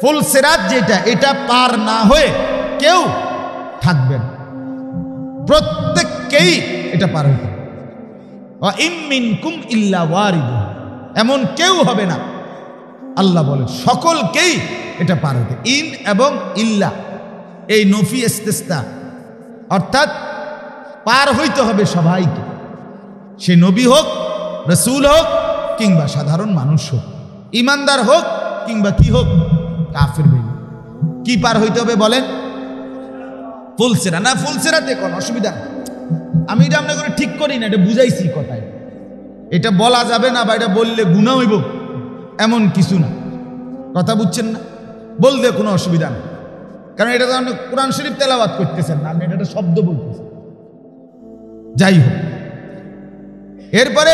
ফুল সিরাত যেটা, এটা পার না হয়ে কেউ থাকবেন, প্রত্যেককেই এটা পার হইতে হবে। ওয়া ইম মিনকুম ইল্লা ওয়ারিদুহা, এমন কেউ হবে না, আল্লাহ বলেন সকলকেই এটা পার হইতে। ইন এবং ইল্লা এই নফি ইস্তিসনা, অর্থাৎ পার হইতে হবে সবাইকে, সে নবী হোক, রাসূল হোক, কিংবা সাধারণ মানুষ হোক, ইমানদার হোক কিংবা কি হোক, কাফের বেঈমান। কি পার হইতে হবে বলেন? ফুলসিরাত না, ফুলসিরাতে কোন অসুবিধা নেই, আমি এটা আপনাকে করে ঠিক করি না, এটা বুঝাইছি কথায়। এটা বলা যাবে না বা এটা বললে গুনাহ হইব এমন কিছু না, কথা বুঝছেন না? বলতে কোনো অসুবিধা নেই, কারণ এটা তো আপনি কোরআন শরীফ তেলাওয়াত করতেছেন না, আপনি এটা একটা শব্দ বলতেছেন। যাই হোক, এরপরে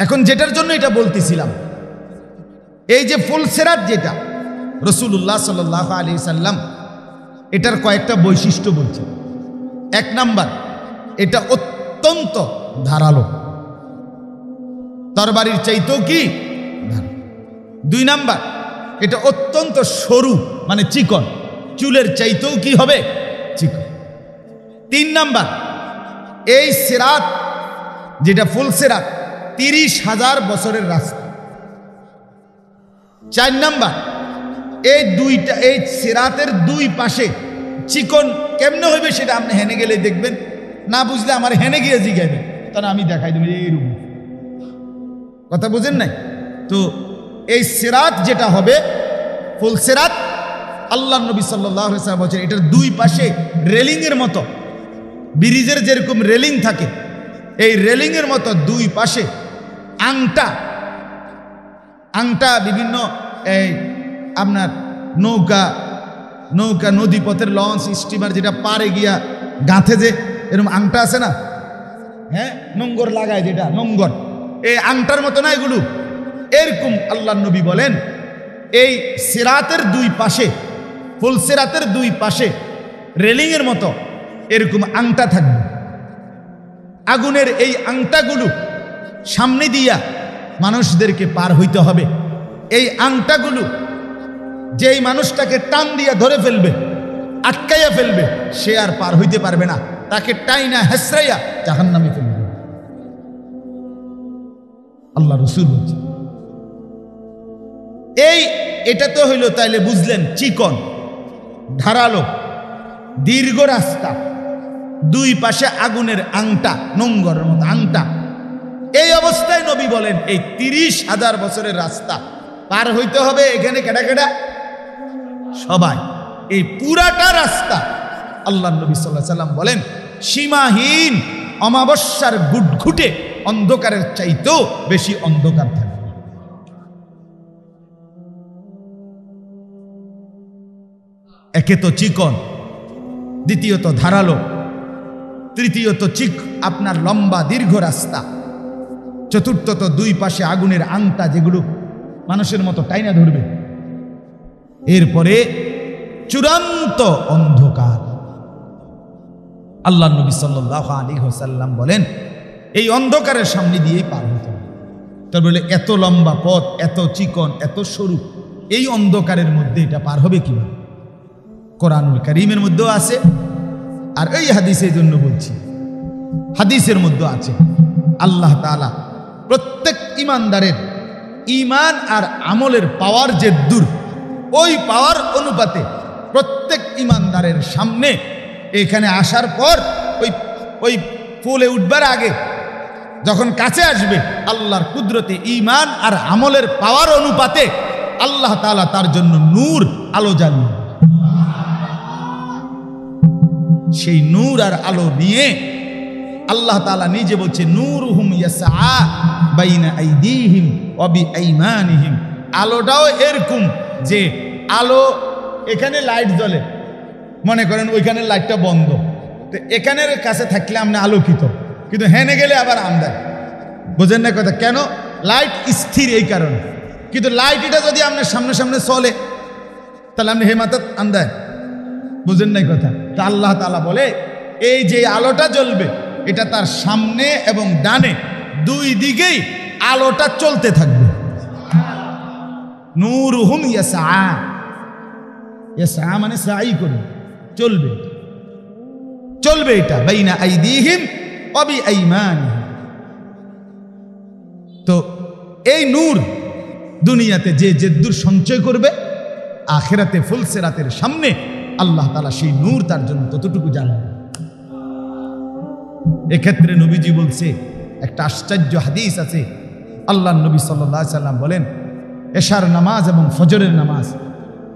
এখন যেটার জন্য এটা বলতেছিলাম, এই যে ফুলসিরাত যেটা রাসূলুল্লাহ সাল্লাল্লাহু আলাইহি সাল্লাম এটার কয়েকটা বৈশিষ্ট্য বলছেন। এক নাম্বার, এটা অত্যন্ত ধারালো, তরবারির চাইতেও কি ধারালো। দুই নাম্বার, এটা অত্যন্ত সরু মানে চিকন, চুলের চাইতেও কি হবে চিকন। তিন নাম্বার, এই সিরাত যেটা ফুলসিরাত 30,000 বছরের রাস্তা। চার নাম্বার, এই দুইটা, এই সিরাতের দুই পাশে চিকন কেমনে হইবে সেটা আপনি হেনে গেলে দেখবেন, না বুঝলে আমার হেনে গিয়ে জিগাইবেন, তাহলে আমি দেখাই দেব এইরকম। কথা বুঝেন নাই তো? এই সিরাত যেটা হবে ফুলসিরাত, আল্লাহ নবী সাল্লাল্লাহু আলাইহি ওয়াসাল্লাম বলেছেন এটার দুই পাশে রেলিং এর মতো, ব্রিজের যেরকম রেলিং থাকে, এই রেলিং এর মতো দুই পাশে আংটা আংটা বিভিন্ন এই আপনার নৌকা নদী পথের লঞ্চ স্টিমার যেটা পারে গিয়া গাঁথে যে এরকম আংটা আছে না, হ্যাঁ, নোঙ্গর লাগায় যেটা নোঙ্গর, এই আংটার মতো না এগুলো, এরকম আল্লাহ নবী বলেন এই সিরাতের দুই পাশে, ফুলসিরাতের দুই পাশে রেলিং এর মতো এরকম আংটা থাকবে। আগুনের এই আংটাগুলো সামনে দিয়া মানুষদেরকে পার হইতে হবে। এই আংটাগুলো যেই মানুষটাকে টান দিয়া ধরে ফেলবে, আটকাইয়া ফেলবে, সে আর পার হইতে পারবে না, তাকে টাইনা হেসরাইয়া জাহান্নামে ফেলবে। আল্লাহ রাসূল বলছে এটা তো হইল, তাইলে বুঝলেন চিকন, ধারালো, দীর্ঘ রাস্তা, দুই পাশে আগুনের আংটা, নোঙ্গরের মতো আংটা। এই অবস্থায় নবী বলেন এই 30,000 বছরের রাস্তা পার হইতে হবে। এখানে কেডা কেডা? সবাই। এই পুরাটা রাস্তা আল্লাহ নবী সাল্লাল্লাহু আলাইহি সাল্লাম বলেন সীমাহীন অমাবস্যার ঘুটঘুটে অন্ধকারের চাইতেও বেশি অন্ধকার থাকবে। একে তো চিকন, দ্বিতীয়ত ধারালো, তৃতীয়ত আপনার লম্বা দীর্ঘ রাস্তা, চতুর্থত দুই পাশে আগুনের আংটা যেগুলো মানুষের মতো টাইনা ধরবে, এরপরে চূড়ান্ত অন্ধকার। আল্লাহ নবী সাল্লাল্লাহু আলাইহি ওয়াসাল্লাম বলেন এই অন্ধকারের সামনে দিয়েই পার হতে হবে। তার বলে এত লম্বা পথ, এত চিকন, এত সরু, এই অন্ধকারের মধ্যে এটা পার হবে কিভাবে? কোরআনুল কারীমের মধ্যেও আছে, আর এই হাদিসের জন্য বলছি, হাদিসের মধ্যে আছে আল্লাহ তাআলা প্রত্যেক ইমানদারের ইমান আর আমলের পাওয়ার যে দূর, ওই পাওয়ার অনুপাতে প্রত্যেক ইমানদারের সামনে এখানে আসার পর ওই ফুলে উঠবার আগে যখন কাছে আসবে, আল্লাহর কুদরতে ইমান আর আমলের পাওয়ার অনুপাতে আল্লাহ তাআলা তার জন্য নূর, আলো জ্বালিয়ে, সেই নূর আর আলো নিয়ে আল্লাহ তাআলা নিজে বলছে নূরুহুম ইয়াসআ বাইনা আইদিহিম ওয়া বিআইমানিহিম। আলোটাও এরকম যে আলো, এখানে লাইট জ্বলে, মনে করেন ওইখানে লাইটটা বন্ধ, তো এখানের কাছে থাকলে আপনি আলোকিত, কিন্তু হেনে গেলে আবার আন্ধার। বোঝেন না কথা? কেন? লাইট স্থির এই কারণে, কিন্তু লাইট এটা যদি আপনার সামনে সামনে চলে তাহলে আপনি হেমাতাত আন্ধার। বুঝেন নাই কথা? তা আল্লাহ তাআলা বলে এই যে আলোটা জ্বলবে এটা তার সামনে এবং ডানে দুই দিকেই আলোটা চলতে থাকবে। নূরুহুম ইয়াসআ, ইয়াসআ মানে সাই করে চলবে, চলবে এটা বাইনা আইদিহিম ওয়া বিআইমানিহিম। তো এই নূর দুনিয়াতে যে যেদ্দুর সঞ্চয় করবে, আখিরাতে ফুলসিরাতের সামনে আল্লাহ তাআলা সেই নূর তার জন্য ততটুকু জ্বালাবে। এক্ষেত্রে নবীজি বলছে, একটা আশ্চর্য হাদিস আছে, আল্লাহর নবী সাল্লাল্লাহু আলাইহি সাল্লাম বলেন, এশার নামাজ এবং ফজরের নামাজ,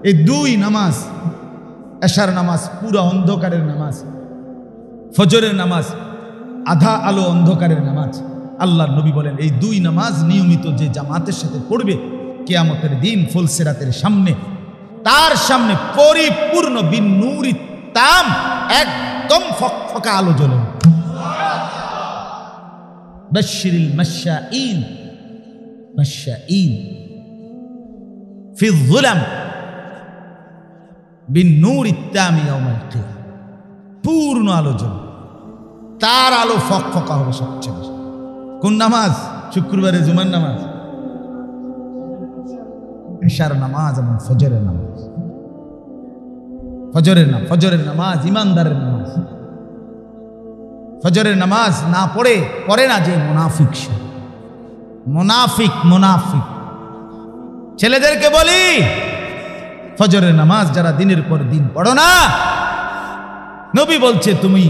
এই দুই নামাজ, এশার নামাজ পুরো অন্ধকারের নামাজ, ফজরের নামাজ আধা আলো অন্ধকারের নামাজ। আল্লাহর নবী বলেন, এই দুই নামাজ নিয়মিত যে জামাতের সাথে পড়বে, কিয়ামতের দিন ফুলসিরাতের সামনে, তার সামনে পরিপূর্ণ বিন নূরি তাম, একদম ফকফকা আলো জ্বলে। বাশশিরিল মাশশাঈন, মাশশাঈন ফি যুলাম বিন নূরি তাম ইয়াউমাল কিয়ামah, পূর্ণ আলো জ্বলবে, তার আলো ফকফকা হবে সবচেয়ে বেশি। কোন নামাজ? শুক্রবারে জুমার নামাজ, এশার নামাজ এবং ফজরের নামাজ। ফজরের নামাজ ইমানদারের নামাজ। ফজরের নামাজ না পড়ে না যে মুনাফিক, সে মুনাফিক। ছেলেদেরকে বলি, ফজরের নামাজ যারা দিনের পর দিন পড়ো না, নবী বলছে তুমি,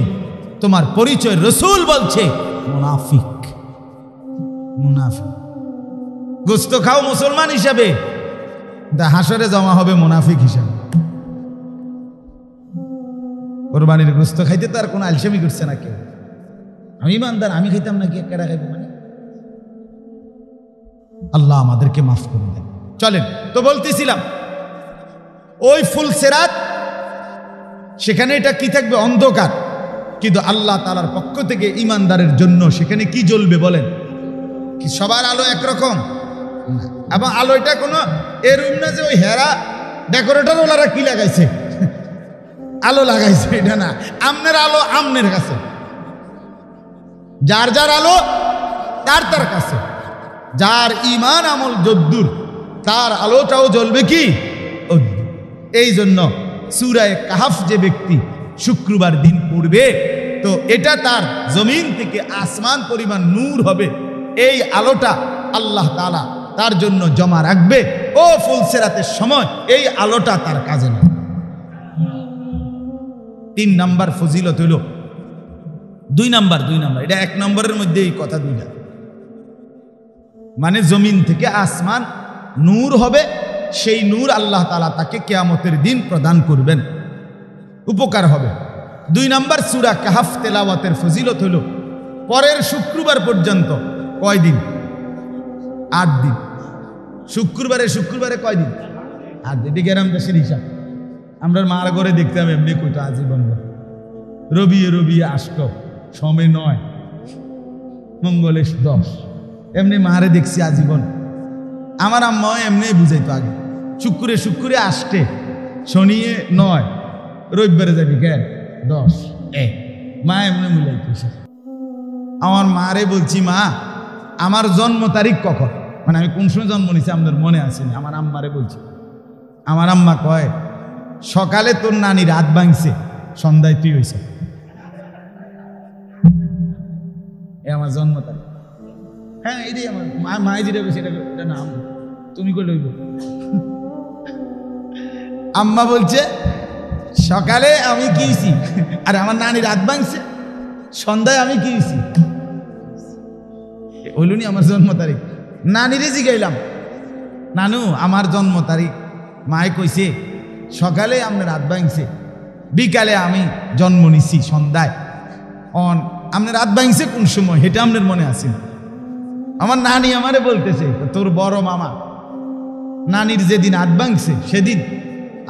তোমার পরিচয় রাসূল বলছে মুনাফিক। গোস্ত খাও মুসলমান হিসাবে, হাসরে জমা হবে মুনাফিক হিসাবে। কোরবানির গোস্ত খাইতে তো আর কোনো আলসেমি করছে না কেউ। আমি ইমানদার, আমি খাইতাম নাকি কেডা খাইব? মানে আল্লাহ আমাদেরকে মাফ করে দেন। চলেন তো, বলতেছিলাম ওই ফুলসিরাত, সেখানে এটা কি থাকবে? অন্ধকার। কিন্তু আল্লাহ তাআলার পক্ষ থেকে ইমানদারের জন্য সেখানে কি জ্বলবে বলেন? কি সবার আলো একরকম না, এবং আলো এটা কোনো এরকম না যে ওই হেরা ডেকোরেটর ওনারা কি লাগাইছে আলো লাগাইছে, এটা না। আমনের আলো আমনের কাছে, যার যার আলো তার তার কাছে, যার ইমান আমল যদ্দুর, তার আলোটাও জ্বলবে কি? এই জন্য সূরা কাহাফ যে ব্যক্তি শুক্রবার দিন পড়বে, তো এটা তার জমিন থেকে আসমান পরিমাণ নূর হবে। এই আলোটা আল্লাহ তাআলা তার জন্য জমা রাখবে। ও ফুলসিরাতের সময় এই আলোটা তার কাজে না। 3 নাম্বার ফজিলত হইল, 2 নাম্বার, এটা 1 নম্বরের মধ্যে এই কথা দুইটা, মানে জমিন থেকে আসমান নূর হবে, সেই নূর আল্লাহ তাআলা তাকে কিয়ামতের দিন প্রদান করবেন, উপকার হবে। 2 নাম্বার সূরা কাহাফ তেলাওয়াতের ফজিলত হইল, পরের শুক্রবার পর্যন্ত কয় দিন? 8 দিন। শুক্রবারে কয় দিন? 8 দিন। এটি গ্রাম দেশের হিসাব। আমরা মার ঘরে দেখতাম এমনি কইতো আজীবন, রবিয়ে আষ্ট, সময় 9, মঙ্গলে 10, এমনি মারে দেখছি আজীবন। আমার আম্মা এমনি বুঝাইতো আগে, শুক্রে আসতে, শনিয়ে 9, রবিবারে যাবি কেন 10, মা এমনি মিলাইতো। আমার মারে বলছি, মা আমার জন্ম তারিখ কখন, মানে আমি কোন সময় জন্ম নিছি আমাদের মনে আসেনি। আমার আম্মারে বলছি, আমার আম্মা কয়, সকালে তোর নানি রাত ভাঙছে, সন্ধ্যায় তুই হইছে। এ আমার জন্ম তারিখ। হ্যাঁ, এটাই আমার মা যেটা বলছে, এটা নাম তুমি কই লইব। আম্মা বলছে সকালে আমি কি হইছি, আর আমার নানি রাত ভাঙছে, সন্ধ্যায় আমি কি হইছি। হইলুনি আমার জন্ম তারিখ। নানিরে জিগাইলাম, নানু আমার জন্ম তারিখ। মায়ে কইছে সকালে আপনার রাত ভাঙছে, বিকালে আমি জন্ম নিছি সন্ধ্যায়। আপনার রাত ভাঙছে কোন সময় এটা আপনার মনে আছে? আমার নানি আমারে বলতেছে, তোর বড় মামা, নানির যেদিন রাত ভাঙছে সেদিন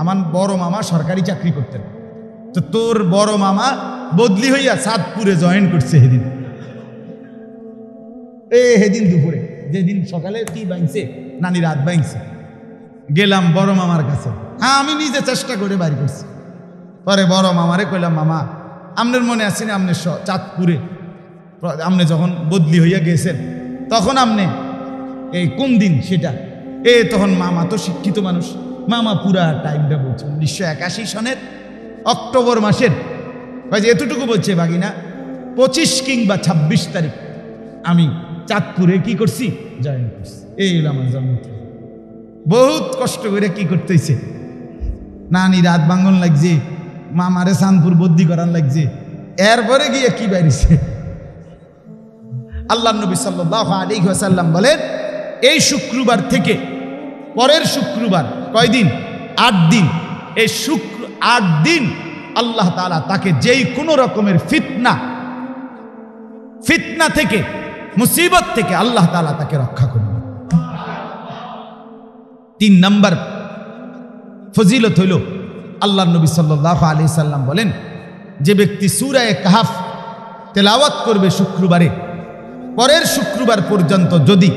আমার বড় মামা সরকারি চাকরি করতেন, তো তোর বড় মামা বদলি হইয়া চাঁদপুরে জয়েন করছে সেদিন। সেদিন দুপুরে, যেদিন সকালে কি ভাঙছে, নানি রাত ভাঙছে। গেলাম বড় মামার কাছে, হ্যাঁ আমি নিজে চেষ্টা করে বাড়ি করছি। পরে বড় মামারে কইলাম, মামা আপনার মনে আছে না আপনি চাঁদপুরে আপনি যখন বদলি হইয়া গেছেন, তখন আপনি এই কোন দিন সেটা তখন মামা তো শিক্ষিত মানুষ, মামা পুরা টাইমটা বলছে 1981 সনের অক্টোবর মাসের এতটুকু বলছে বাগিনা 25 কিংবা 26 তারিখ আমি চাঁদপুরে কি করছি, জয়েন করছি। এই হলো আমার জন্ম। বহুত কষ্ট করে কি করতেছে, নানি রাত ভাঙ্গন লাগছে, মামারে চাঁদপুর বদ্যি করার লাগছে, এরপরে গিয়ে কি বাইরেছে। আল্লাহ নবী সাল্লাল্লাহু আলাইহি ওয়াসাল্লাম বলেন, এই শুক্রবার থেকে পরের শুক্রবার কয়দিন? 8 দিন। এই 8 দিন আল্লাহ তাআলা তাকে যেই কোনো রকমের ফিতনা থেকে, মুসিবত থেকে আল্লাহ তাআলা তাকে রক্ষা করবেন। 3 নম্বর ফজিলত হইল, আল্লাহ নবী সাল্লাল্লাহু আলাইহি সাল্লাম বলেন, যে ব্যক্তি সূরা কাহফ তেলাওয়াত করবে শুক্রবারে, পরের শুক্রবার পর্যন্ত যদি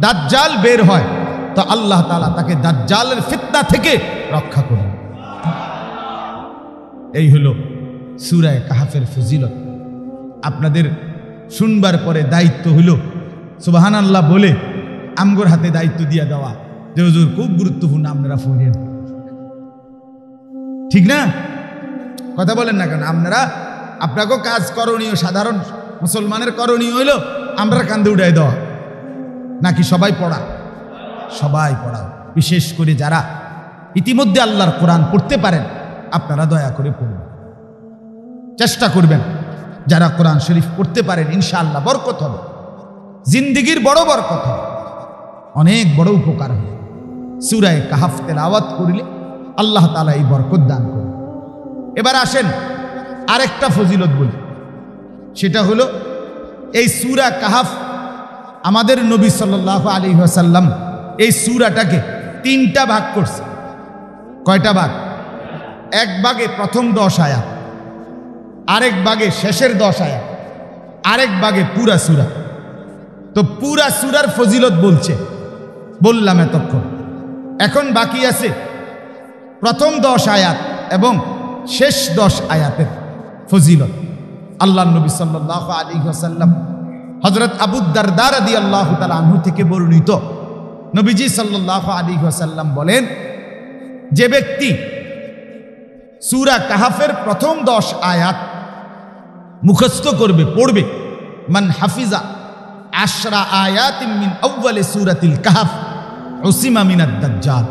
দাজ্জাল বের হয় তো আল্লাহ তাআলা তাকে দাজ্জালের ফিতনা থেকে রক্ষা করবেন। এই হলো সূরা কাহফের ফজিলত। আপনাদের শুনবার পরে দায়িত্ব হইল সুবহানাল্লাহ বলে আমগোর হাতে দায়িত্ব দিয়ে দেওয়া, যে হুজুর খুব গুরুত্বপূর্ণ, আপনারা পড়েন। ঠিক না? কথা বলেন না কেন? আপনাকেও কাজ করণীয়, সাধারণ মুসলমানের করণীয় হইল আমরা কান্দে উড়াই দেওয়া, নাকি সবাই পড়া? সবাই পড়াও। বিশেষ করে যারা ইতিমধ্যে আল্লাহর কোরআন পড়তে পারেন আপনারা দয়া করে পড়ুন, চেষ্টা করবেন। যারা কোরআন শরীফ পড়তে পারেন ইনশাআল্লাহ বরকত হবে, জিন্দেগির বড় বরকত হবে, অনেক বড় উপকার হবে। সূরা কাহফ তেলাওয়াত করলে আল্লাহ তাআলা এই বরকত দান করবে। এবার আসেন আরেকটা ফজিলত বলি, সেটা হলো এই সূরা কাহফ আমাদের নবী সাল্লাল্লাহু আলাইহি ওয়াসাল্লাম এই সূরাটাকে 3টা ভাগ করছে। কয়টা ভাগ? এক ভাগে প্রথম 10 আয়াত, আরেক ভাগে শেষের 10 আয়াত, আরেক ভাগে পুরা সূরা। তো পুরা সূরার ফজিলত বললাম এতক্ষণ। এখন বাকি আছে প্রথম 10 আয়াত এবং শেষ 10 আয়াতের ফজিলত। আল্লাহ নবী সাল্লাল্লাহু আলাইহি ওয়াসাল্লাম হযরত আবু দারদা রাদিয়াল্লাহু তাআলা আনহু থেকে বর্ণিত, নবীজি সাল্লাল্লাহু আলাইহি ওয়াসাল্লাম বলেন, যে ব্যক্তি সূরা কাহফের প্রথম 10 আয়াত মুখস্থ করবে, পড়বে, মান হাফিজা 10 আয়াতিন মিন আউয়ালি সূরাতিল কাহফ উসিমা মিনাদ দাজ্জাল।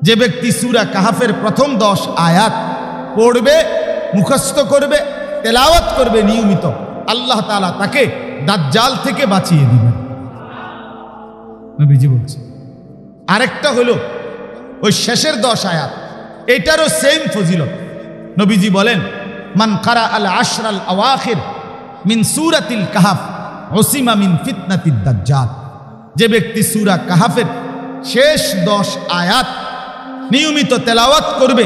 যে ব্যক্তি সূরা কাহফের প্রথম 10 আয়াত পড়বে, মুখস্থ করবে, তেলাওয়াত করবে নিয়মিত, আল্লাহ তাআলা তাকে দাজ্জাল থেকে বাঁচিয়ে দিবেন, নবীজি বলছে। আরেকটা হলো ওই শেষের 10 আয়াত, এটারও সেম ফজিলত। নবীজি বলেন, মান কারা আল 10 আল আওয়াখির মিন সূরাতিল কাহফ উসিমা মিন ফিতনাতিদ দাজ্জাল। যে ব্যক্তি সূরা কাহফের শেষ 10 আয়াত নিয়মিত তেলাওয়াত করবে,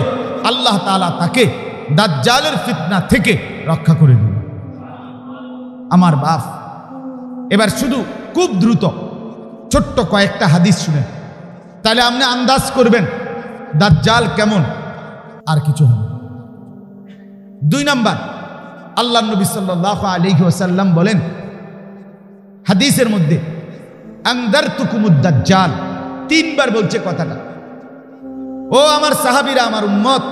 আল্লাহ তাআলা তাকে দাজ্জালের ফিতনা থেকে রক্ষা করে দিবেন। আমার বাপ, এবার শুধু খুব দ্রুত ছোট্ট কয়েকটা হাদিস শুনেন, তাহলে আপনি আন্দাজ করবেন দাজ্জাল কেমন, আর কিছু হবে। 2 নাম্বার, আল্লাহ নবী সাল্লাল্লাহু আলাইহি ওয়াসাল্লাম বলেন হাদিসের মধ্যে, আনদারতুকুমুদ দাজ্জাল, 3 বার বলছে কথাটা। ও আমার সাহাবীরা, আমার উম্মত,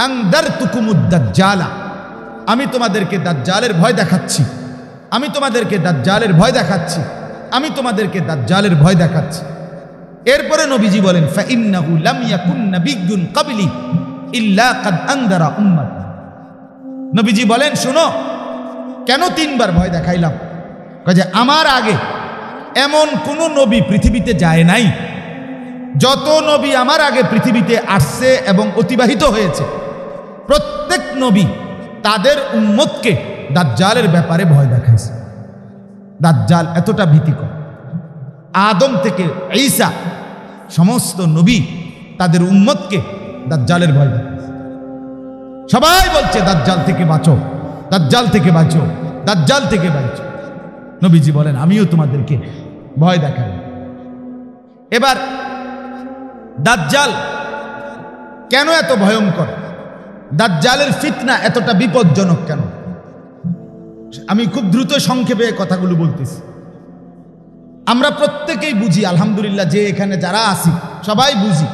আনদারতুকুমুদ দাজ্জালা, আমি তোমাদেরকে দাজ্জালের ভয় দেখাচ্ছি, আমি তোমাদেরকে দাজ্জালের ভয় দেখাচ্ছি, আমি তোমাদেরকে দাজ্জালের ভয় দেখাচ্ছি। এরপরে নবীজি বলেন, ফাইন্নাহু লাম ইয়াকুন নাবিয়্যুন ক্বাবলি ইল্লা ক্বাদ আনদারা উম্মতি। নবীজি বলেন, শোনো কেন 3 বার ভয় দেখাইলাম? যে আমার আগে এমন কোন নবী পৃথিবীতে যায় নাই, যত নবী আমার আগে পৃথিবীতে আসছে এবং অতিবাহিত হয়েছে, প্রত্যেক নবী তাদের উম্মতকে দাজ্জালের ব্যাপারে ভয় দেখাইছে। দাজ্জাল এতটা ভীতিকর। আদম থেকে ঈসা সমস্ত নবী তাদের উম্মতকে দাজ্জালের ভয় দেখাইছে। সবাই বলছে দাজ্জাল থেকে বাঁচো, দাজ্জাল থেকে বাঁচো, দাজ্জাল থেকে বাঁচো। নবীজি বলেন, আমিও তোমাদেরকে ভয় দেখাই। এবার দাজ্জাল কেন এত ভয়ঙ্কর, দাজ্জালের ফিতনা এতটা বিপজ্জনক কেন, আমি খুব দ্রুত সংক্ষেপে কথাগুলো বলতেছি। আমরা প্রত্যেকেই বুঝি, আলহামদুলিল্লাহ, যে এখানে যারা আছি সবাই বুঝি,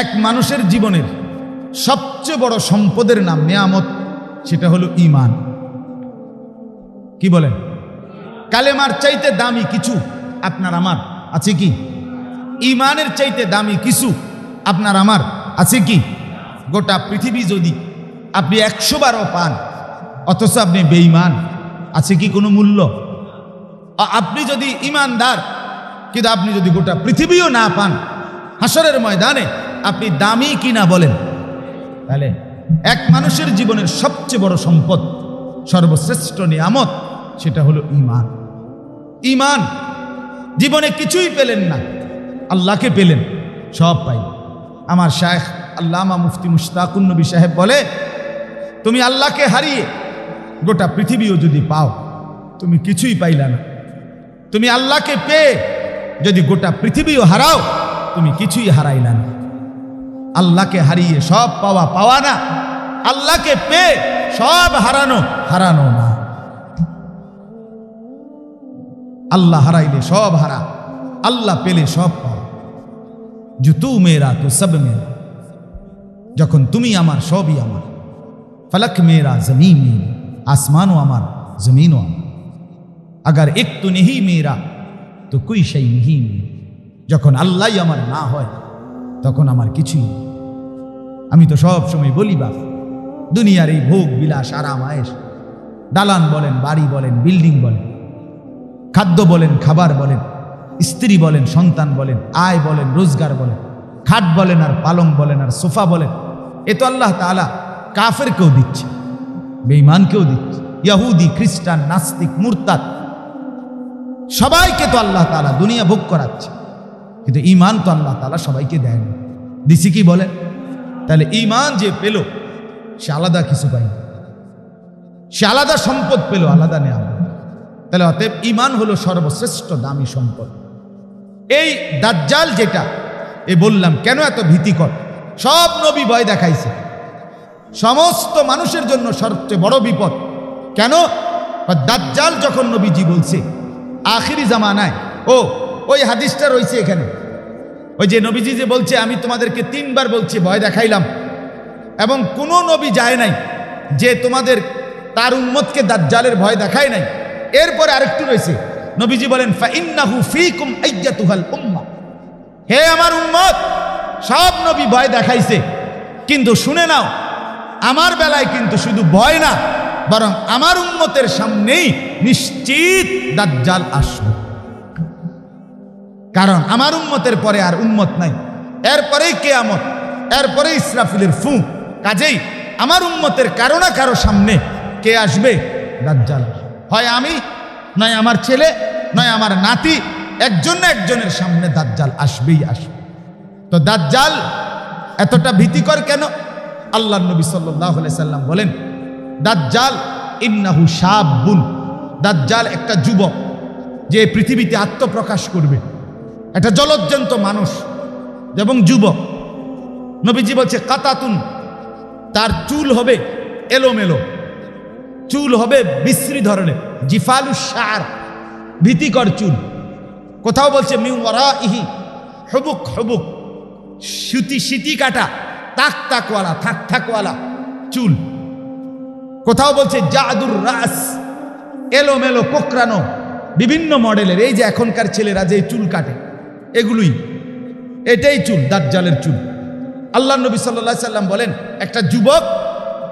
এক মানুষের জীবনের সবচেয়ে বড় সম্পদের নাম, নেয়ামত, সেটা হলো ঈমান। কি বলেন? কালেমার চাইতে দামি কিছু আপনার আমার আছে কি? ঈমানের চাইতে দামি কিছু আপনার আমার আছে কি? গোটা পৃথিবী যদি আপনি 100 বারও পান, অথচ আপনি বেঈমান, আছে কি কোনো মূল্য? আপনি যদি ঈমানদার কিন্তু আপনি যদি গোটা পৃথিবীও না পান, হাসরের ময়দানে আপনি দামি কিনা বলেন? তাহলে এক মানুষের জীবনের সবচেয়ে বড় সম্পদ, সর্বশ্রেষ্ঠ নিয়ামত, সেটা হলো ঈমান। ঈমান, জীবনে কিছুই পেলেন না, আল্লাহকে পেলেন, সব পাইলেন। আমার শায়েখ আল্লামা মুফতি মুশতাকুন নবী সাহেব বলে, তুমি আল্লাহকে হারিয়ে গোটা পৃথিবীও যদি পাও, তুমি কিছুই পাইলা না। তুমি আল্লাহকে পেয়ে যদি গোটা পৃথিবীও হারাও, তুমি কিছুই হারাইলা না। আল্লাহকে হারিয়ে সব পাওয়া পাওয়া না, আল্লাহকে পেয়ে সব হারানো হারানো না। আল্লাহ হারাইলে সব হারা, আল্লাহ পেলে সব পাওয়া। जो तू मेरा तो सब मेरा, যখন তুমি আমার সবই আমার। फलक मेरा जमीन मेरी, आसमानो আমার जमीनो আমার। अगर एक तो नहीं मेरा तो कोई शै नहीं मेरा, যখন আল্লাহই আমার না হয় তখন আমার কিছুই নেই। আমি তো সব সময় বলি, বাপ, দুনিয়ার এই ভোগ বিলাস আরাম আয়েশ, দালান বলেন, বাড়ি বলেন, বিল্ডিং বলেন, খাদ্য বলেন, খাবার বলেন, স্ত্রী বলেন, সন্তান বলেন, আয় বলেন, রোজগার বলেন, খাট বলেন আর পালং বলেন আর সোফা বলেন, এ তো আল্লাহ তাআলা কাফেরকেও দিচ্ছে, বেঈমানকেও দিচ্ছে, ইহুদি, খ্রিস্টান, নাস্তিক, মুরতাদ, সবাইকে তো আল্লাহ তাআলা দুনিয়া ভোগ করাচ্ছে। কিন্তু ঈমান তো আল্লাহ তাআলা সবাইকে দেয়নি, দিছি কি বলেন? তাহলে ঈমান যে পেল, সে আলাদা কিছু পায়নি, সে আলাদা সম্পদ পেল, আলাদা নেয়ামত। তাহলে অতএব ঈমান হলো সর্বশ্রেষ্ঠ দামি সম্পদ। এই দাজ্জাল যেটা বললাম, কেন এত ভীতিকর? সব নবী ভয় দেখাইছে, সমস্ত মানুষের জন্য সবচেয়ে বড় বিপদ। কেন? দাজ্জাল যখন নবীজি বলছে আখিরি জামানায়, ওই হাদিসটা রয়েছে এখানে, ওই যে নবীজি যে বলছে, আমি তোমাদেরকে 3 বার বলছি, ভয় দেখাইলাম, এবং কোনো নবী যায় নাই যে তোমাদের তার উম্মতকে দাজ্জালের ভয় দেখায় নাই। এরপরে আরেকটু রয়েছে, নবীজি বলেন, ফাইন্নাহু ফীকুম আইয়াতুহাল উম্মাহ, হে আমার উম্মত, সব নবী ভয় দেখাইছে, কিন্তু শুনে নাও, আমার বেলায় কিন্তু শুধু ভয় না, বরং আমার উম্মতের সামনেই নিশ্চিত দাজ্জাল আসবে। কারণ আমার উম্মতের পরে আর উম্মত নাই, এরপরেই কিয়ামত, এরপরে ইসরাফিলের ফু। কাজেই আমার উম্মতের কারো না কারো সামনে কে আসবে? দাজ্জাল। হয় আমি, নয় আমার ছেলে, নয় আমার নাতি, একজন না একজনের সামনে দাজ্জাল আসবেই আসবে। তো দাজ্জাল এতটা ভীতিকর কেন? আল্লাহর নবী সাল্লাল্লাহু আলাইহি সাল্লাম বলেন, দাজ্জাল ইন্নাহু শাবুন, দাজ্জাল একটা যুবক যে পৃথিবীতে আত্মপ্রকাশ করবে, একটা জলজ্জন্ত মানুষ এবং যুবক। নবীজি বলছে, কাতাতুন, তার চুল হবে এলোমেলো, চুল হবে বিশ্রী ধরনের, জিফালুশ শার, ভীতিকর চুল। কোথাও বলছে মিন ওয়ারাইহি হুবুক হুবুক, সিটি কাটা, তাক তাকওয়ালা, থাক থাকওয়ালা চুল। কোথাও বলছে জাদুর রাস, এলোমেলো কোকড়ানো বিভিন্ন মডেলের, এই যে এখনকার ছেলেরা যে চুল কাটে, এটাই চুল, দাজ্জালের চুল। আল্লাহ নবী সাল্লাল্লাহু আলাইহি সাল্লাম বলেন, একটা যুবক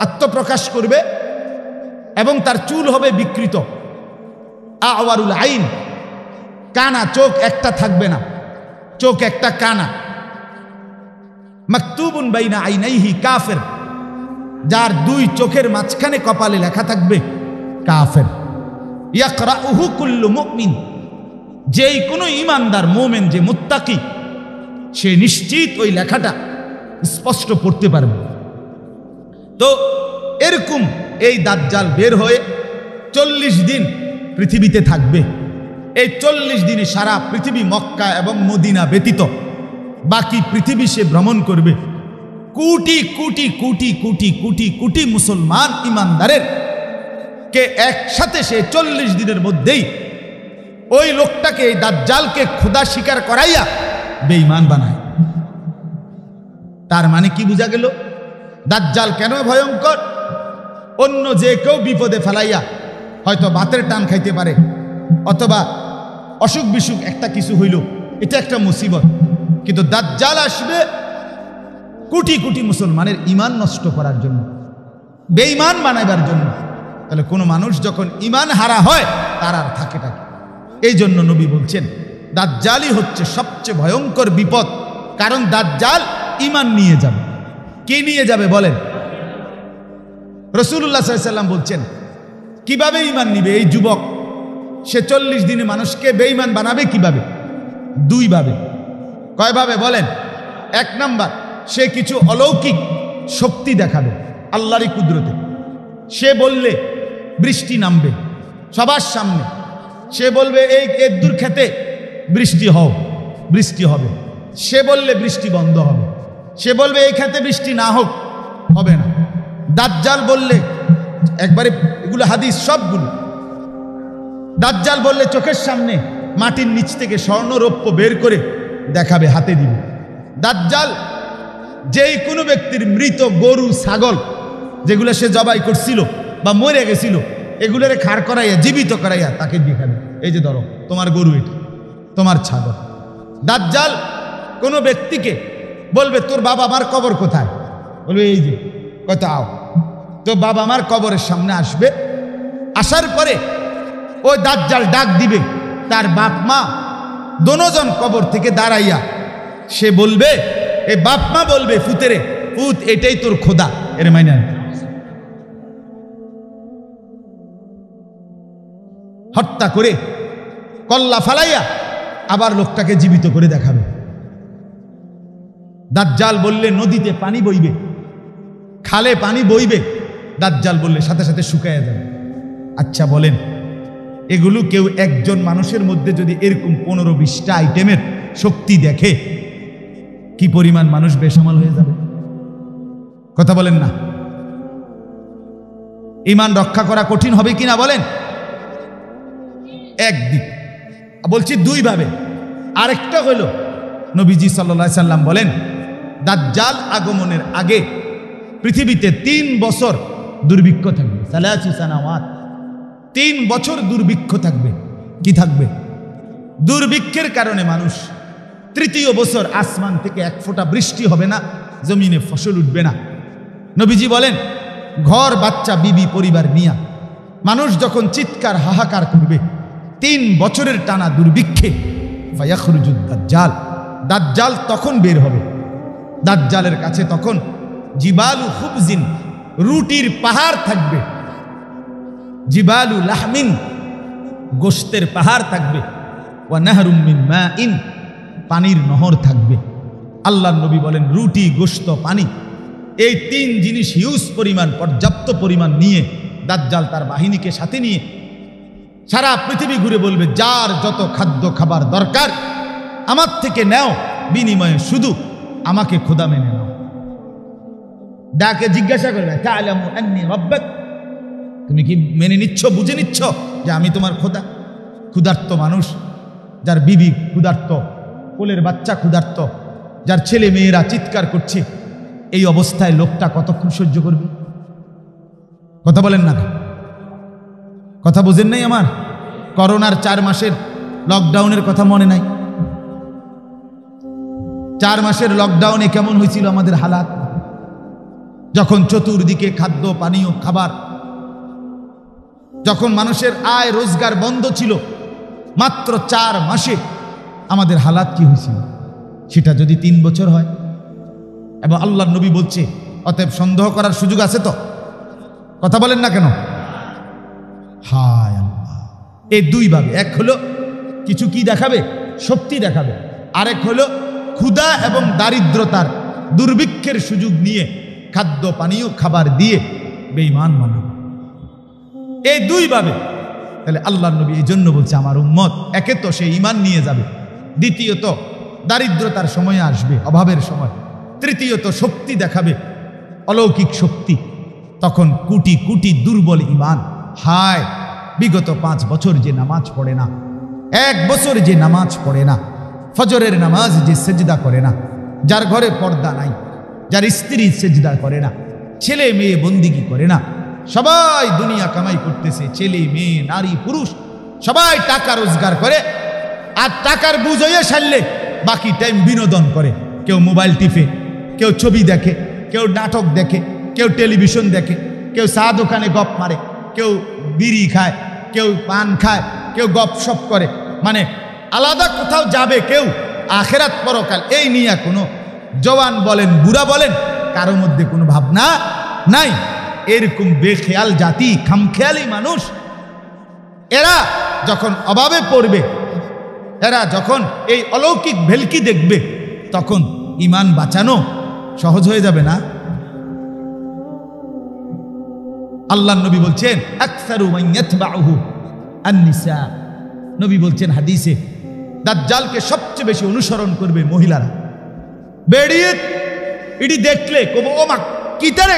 আত্মপ্রকাশ করবে এবং তার চুল হবে বিকৃত, আওয়ারুল আইন, কানা, চোখ একটা থাকবে না, চোখ একটা কানা, মাকতুবুন বাইনা আইনাইহি কাফের, যার 2 চোখের মাঝখানে কপালে লেখা থাকবে কাফের। ইয়াকরাউহু কুল্লু মুমিন, যেই কোনো ঈমানদার মুমিন, যে মুত্তাকি, সে নিশ্চিত ওই লেখাটা স্পষ্ট পড়তে পারবে। তো এরকম এই দাজ্জাল বের হয়ে 40 দিন পৃথিবীতে থাকবে। এই 40 দিনে সারা পৃথিবী, মক্কা এবং মদিনা ব্যতীত বাকি পৃথিবী সে ভ্রমণ করবে। কোটি কোটি কোটি কোটি কোটি কোটি মুসলমান ইমানদারের কে একসাথে সে 40 দিনের মধ্যেই ওই লোকটাকে, এই দাজ্জালকে খোদা স্বীকার করাইয়া বেঈমান বানায়। তার মানে কি বোঝা গেল? দাজ্জাল কেন ভয়ঙ্কর? অন্য যে কেউ বিপদে ফেলাইয়া হয়তো বাতের টান খাইতে পারে, অথবা অসুখ বিসুখ একটা কিছু হইল, এটা একটা মুসিবত। কিন্তু দাজ্জাল আসবে কোটি কোটি মুসলমানের ঈমান নষ্ট করার জন্য, বেঈমান বানাইবার জন্য। তাহলে কোনো মানুষ যখন ঈমান হারা হয় তার আর থাকে থাকে। এই জন্য নবী বলছেন দাজ্জালই হচ্ছে সবচেয়ে ভয়ঙ্কর বিপদ, কারণ দাজ্জাল ঈমান নিয়ে যাবে। কে নিয়ে যাবে বলেন? রাসূলুল্লাহ সাল্লাল্লাহু আলাইহি ওয়াসাল্লাম বলছেন কিভাবে ঈমান নিবে এই যুবক? সে 40 দিনে মানুষকে বেঈমান বানাবে কিভাবে? দুইভাবে। কয়ভাবে বলেন? এক নাম্বার, সে কিছু অলৌকিক শক্তি দেখাবে আল্লাহরই কুদরতে। সে বললে বৃষ্টি নামবে সবার সামনে। সে বলবে এই এদ্দুর খেতে বৃষ্টি হও, বৃষ্টি হবে। সে বললে বৃষ্টি বন্ধ হবে। সে বলবে এই খেতে বৃষ্টি না হোক, হবে না। দাজ্জাল বললে, একবারে এগুলো হাদিস সবগুলো, দাজ্জাল বললে চোখের সামনে মাটির নিচ থেকে স্বর্ণ রৌপ্য বের করে দেখাবে, হাতে দিবে। দাজ্জাল যেই কোনো ব্যক্তির মৃত গরু ছাগল যেগুলো সে জবাই করছিল বা মরে গেছিল, এগুলোরে খাড় করাইয়া জীবিত করাইয়া তাকে দেখাবে, এই যে ধরো তোমার গরু, এটা তোমার ছাগল। দাজ্জাল কোনো ব্যক্তিকে বলবে তোর বাবা মার কবর কোথায়? বলবে এই যে। কত আও, তো বাবা মার কবরের সামনে আসবে। আসার পরে ওই দাজ্জাল ডাক দিবে তার বাপ মা দোনোজন কবর থেকে দাঁড়াইয়া। সে বলবে, এ বাপ মা বলবে ফুতেরে, ফুত এটাই তোর খোদা, এর মাইনা। হত্যা করে কল্লা ফালাইয়া আবার লোকটাকে জীবিত করে দেখাবে। দাজ্জাল বললে নদীতে পানি বইবে, খালে পানি বইবে। দাজ্জাল বললে সাথে সাথে শুকাইয়া যাবে। আচ্ছা বলেন, এগুলো কেউ একজন মানুষের মধ্যে যদি এরকম 15-20টা আইটেমের শক্তি দেখে, কি পরিমাণ মানুষ বেসামাল হয়ে যাবে? কথা বলেন না? ঈমান রক্ষা করা কঠিন হবে কিনা বলেন? একদিক বলছি, দুইভাবে। আরেকটা হলো নবীজি সাল্লাল্লাহু আলাইহি সাল্লাম বলেন দাজ্জাল আগমনের আগে পৃথিবীতে 3 বছর দুর্ভিক্ষ থাকবে। 3 বছর দুর্ভিক্ষ থাকবে। কি থাকবে? দুর্ভিক্ষের কারণে মানুষ, 3য় বছর আসমান থেকে এক ফোঁটা বৃষ্টি হবে না, জমিনে ফসল উঠবে না। নবীজি বলেন ঘর বাচ্চা বিবি পরিবার নিয়া মানুষ যখন চিৎকার হাহাকার করবে 3 বছরের টানা দুর্ভিক্ষে, ফায়াখরুজুদ দাজ্জাল, দাজ্জাল তখন বের হবে। দাজ্জালের কাছে তখন জিবালু খুবজিন, রুটির পাহাড় থাকবে, জিবালু লাহমিন, গোশতের পাহাড় থাকবে, ওয়া নাহরুম মিন মাইন, পানির নহর থাকবে। আল্লাহর নবী বলেন রুটি, গোশত, পানি, এই 3 জিনিস হিউজ পরিমাণ, পর্যাপ্ত পরিমাণ নিয়ে দাজ্জাল তার বাহিনীকে সাথে নিয়ে সারা পৃথিবী ঘুরে বলবে যার যত খাদ্য খাবার দরকার আমার থেকে নেও, বিনিময়ে শুধু আমাকে খোদা মেনে নাও। ডাকে জিজ্ঞাসা করবে তা'লামু আন্নী রাব্বাক, তুমি কি মেনে নিচ্ছ, বুঝে নিচ্ছ যে আমি তোমার খোদা? ক্ষুধার্ত মানুষ, যার বিবি ক্ষুধার্ত, কোলের বাচ্চা ক্ষুধার্ত, যার ছেলে মেয়েরা চিৎকার করছে, এই অবস্থায় লোকটা কতক্ষণ সহ্য করবে? কথা বলেন না? কথা বুঝেন নাই আমার? করোনার 4 মাসের লকডাউনের কথা মনে নাই? 4 মাসের লকডাউনে কেমন হয়েছিল আমাদের হালাত, যখন চতুর্দিকে খাদ্য পানীয় খাবার, যখন মানুষের আয় রোজগার বন্ধ ছিল। মাত্র 4 মাসে আমাদের হালাত কি হয়েছিল, সেটা যদি 3 বছর হয়। এবং আল্লাহর নবী বলছে অতএব সন্দেহ করার সুযোগ আছে তো? কথা বলেন না কেন? হায় আল্লাহ, এই দুইভাবে, এক হলো কিছু কি দেখাবে, শক্তি দেখাবে, আরেক হলো ক্ষুধা এবং দারিদ্রতার দুর্ভিক্ষের সুযোগ নিয়ে খাদ্য পানীয় খাবার দিয়ে বেঈমান বানাবে। এই দুইভাবে। তাহলে আল্লাহর নবী এই জন্য বলছে আমার উম্মত, একে তো সে ঈমান নিয়ে যাবে, দ্বিতীয়ত দারিদ্রতার সময় আসবে, অভাবের সময়, তৃতীয়ত শক্তি দেখাবে, অলৌকিক শক্তি, তখন কোটি কোটি দুর্বল ঈমান, হায় বিগত 5 বছর যে নামাজ পড়ে না, 1 বছর যে নামাজ পড়ে না, ফজরের নামাজ যে সেজদা করে না, যার ঘরে পর্দা নাই, যার স্ত্রী সেজদা করে না, ছেলে মেয়ে বন্দিগি করে না, সবাই দুনিয়া কামাই করতেছে, ছেলে মেয়ে নারী পুরুষ সবাই টাকা রোজগার করে, আর টাকার বুঝ হয়ে সারলে বাকি টাইম বিনোদন করে। কেউ মোবাইল টিপে, কেউ ছবি দেখে, কেউ নাটক দেখে, কেউ টেলিভিশন দেখে, কেউ চা দোকানে গপ মারে, কেউ বিড়ি খায়, কেউ পান খায়, কেউ গপসপ করে, মানে আলাদা কোথাও যাবে কেউ, আখেরাত পরকাল এই নিয়ে কোনো জওয়ান বলেন বুড়া বলেন কারোর মধ্যে কোনো ভাবনা নাই। এরকম বেখেয়াল জাতি, খামখেয়ালি মানুষ, এরা যখন অভাবে পড়বে, এরা যখন এই অলৌকিক ভেলকি দেখবে, তখন ঈমান বাঁচানো সহজ হয়ে যাবে না। আল্লাহ নবী বলছেন আকসারু মান ইয়াতবাউহু আন-নিসা, নবী বলছেন হাদিসে দাজ্জালকে সবচেয়ে বেশি অনুসরণ করবে মহিলারা। বেড়িয়ে এটি দেখলে কব ও মা কিতারে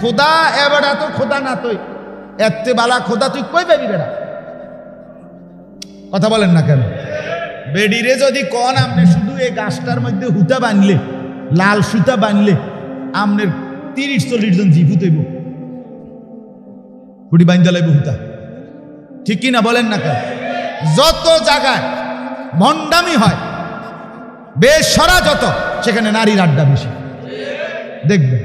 খোদা, এবারে তো খোদা না, তুই এত বালা খোদা তুই কই পাবি বেড়া? কথা বলেন না কেন? বেডিরে যদি কন আপনি শুধু এই গাছটার মধ্যে হুতা বানলে, লাল সুতা বানলে আপনার 30-40 জন জীবুত হইব, বুড়ি বান্ধা লাগবে হুতা, ঠিক কিনা বলেন না কেন? যত জায়গায় ভণ্ডামি হয়, বেসরা যত, সেখানে নারীর আড্ডা বেশি দেখবে,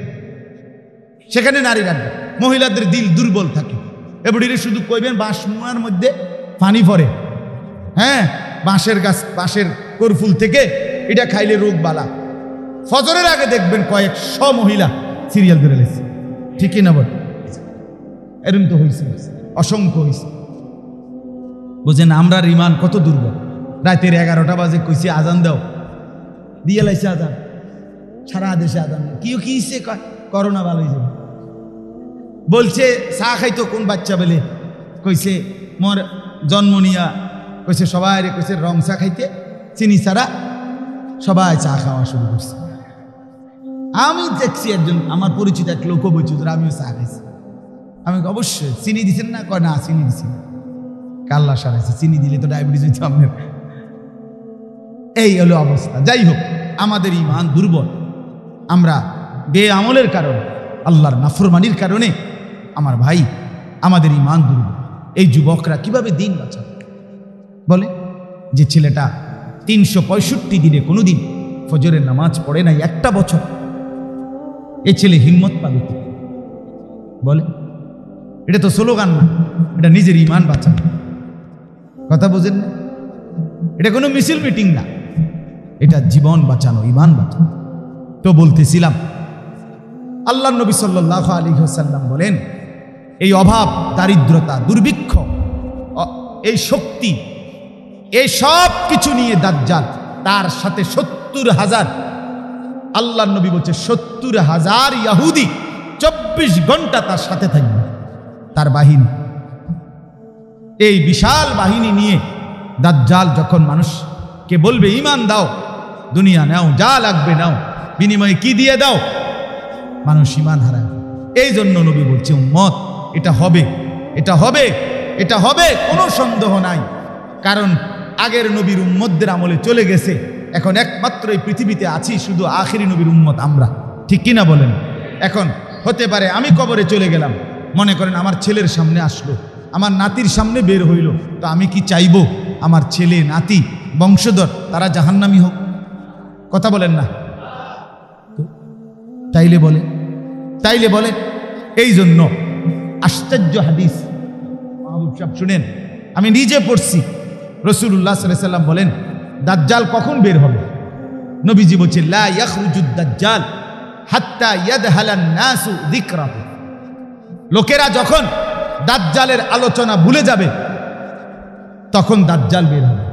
সেখানে নারীর আড্ডা। মহিলাদের দিল দুর্বল থাকে, এবারে শুধু কইবেন বাঁশ মুয়ার মধ্যে পানি পড়ে, হ্যাঁ বাঁশের গাছ, বাঁশের করফুল থেকে এটা খাইলে রোগ বালা। ফজরের আগে দেখবেন কয়েকশো মহিলা সিরিয়াল ধরে লেছে, ঠিক কিনা বল? এরম তো হয়েছে, অসংখ্য হয়েছে। বুঝেন আমরা ঈমান কত দুর্বল। রাতের 11টা বাজে কইছে আজান দাও, দিয়ে লাইছে আজান, সারা দেশে আজান, কিও কি ইচ্ছে করোনা ভালো হয়ে যাবে। বলছে চা খাইতো কোন বাচ্চা বলে, কইছে মোর জন্ম নিয়া, কইছে সবাই কইছে রং চা খাইতে, চিনি ছাড়া সবাই চা খাওয়া শুরু করছে। আমি দেখছি একজন আমার পরিচিত এক লোক বলছে আমিও চা খাইছি। আমি অবশ্যই চিনি দিচ্ছেন না? কয় না চিনি দিচ্ছি, কাল্লা সারাইছে, চিনি দিলে তো ডায়াবেটিস হইতো আপনার। এই হলো অবস্থা। যাই হোক, আমাদের ঈমান দুর্বল, আমরা বেআমলের কারণে, আল্লাহর নাফরমানির কারণে আমার ভাই আমাদের ঈমান দুর্বল। এই যুবকরা কিভাবে দিন বাঁচাবে? বলে যে ছেলেটা 365 দিনে কোনোদিন ফজরের নামাজ পড়ে নাই একটা বছর, এই ছেলে হিম্মত পাবে? বলে এটা তো স্লোগান না, এটা নিজের ঈমান বাঁচানো। কথা বোঝেন না? এটা কোনো মিছিল মিটিং না, এটা জীবন বাঁচানো, ঈমান বাঁচানো। তো বলতেছিলাম আল্লাহ নবী সাল্লাল্লাহু আলাইহি ওয়াসাল্লাম বলেন এই অভাব, দারিদ্রতা, দুর্ভিক্ষ, এই শক্তি, এই সব কিছু নিয়ে দাজ্জাল, তার সাথে 70,000, আল্লাহ নবী বলছে 70,000 ইহুদি 24 ঘন্টা তার সাথে থাকবে, তার বাহিনী। এই বিশাল বাহিনী নিয়ে দাজ্জাল যখন মানুষকে বলবে ঈমান দাও, দুনিয়া নাও, যা লাগবে নাও, বিনিময়ে কি দিয়ে দাও, মানুষ ঈমান হারায়। এই জন্য নবী বলছে উম্মত এটা হবে, এটা হবে, এটা হবে, কোনো সন্দেহ নাই। কারণ আগের নবীর উম্মতদের আমলে চলে গেছে, এখন একমাত্র এই পৃথিবীতে আছি শুধু আখিরি নবীর উম্মত আমরা, ঠিক কিনা বলেন? এখন হতে পারে আমি কবরে চলে গেলাম, মনে করেন আমার ছেলের সামনে আসলো, আমার নাতির সামনে বের হইল, তো আমি কি চাইবো আমার ছেলে, নাতি, বংশধর তারা জাহান্নামী হোক? কথা বলেন না? তাইলে বলে, তাইলে বলে। এই জন্য আশ্চর্য হাদিস মাহবুব সাহেব শুনেন, আমি নিজে পড়ছি। রাসূলুল্লাহ সাল্লাল্লাহু আলাইহি ওয়াসাল্লাম বলেন দাজ্জাল কখন বের হবে? নবীজি বলছেন লা ইয়াখরুজুদ দাজ্জাল হাত্তা ইয়াদহালান নাসু যিকরাহু। লোকেরা যখন দাজ্জালের আলোচনা ভুলে যাবে তখন দাজ্জাল বের হবে।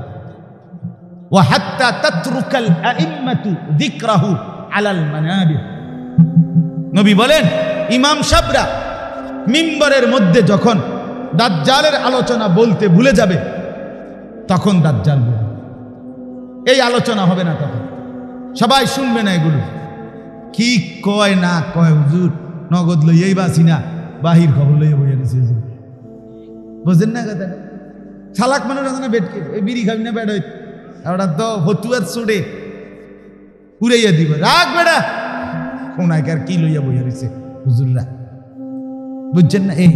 ওয়া হাত্তা তাতরুকাল আইম্মাতু যিকরাহু আলাল মানাবির। নবী বলেন ইমাম সাহেবরা মিম্বরের মধ্যে যখন দাজ্জালের আলোচনা বলতে ভুলে যাবে তখন দাজ্জাল বের হবে। এই আলোচনা হবে না, তখন সবাই শুনবে না এগুলো। কি কয় না কয় হুজুর, নগদ লইয়াই বাসি না, বাহির খবর লইয়া বইয়া দিছে। বুঝেন না কথা? চালাক মানুষ আছে না বেটকে ওই বিড়ি খাবি না বেড় ওটা তো হতুয়ার চড়ে উড়াইয়া দিব রাখ বেড়া কোনাইকার কি লইয়া বইয়া রয়েছে হুজুররা বুঝছেন না এই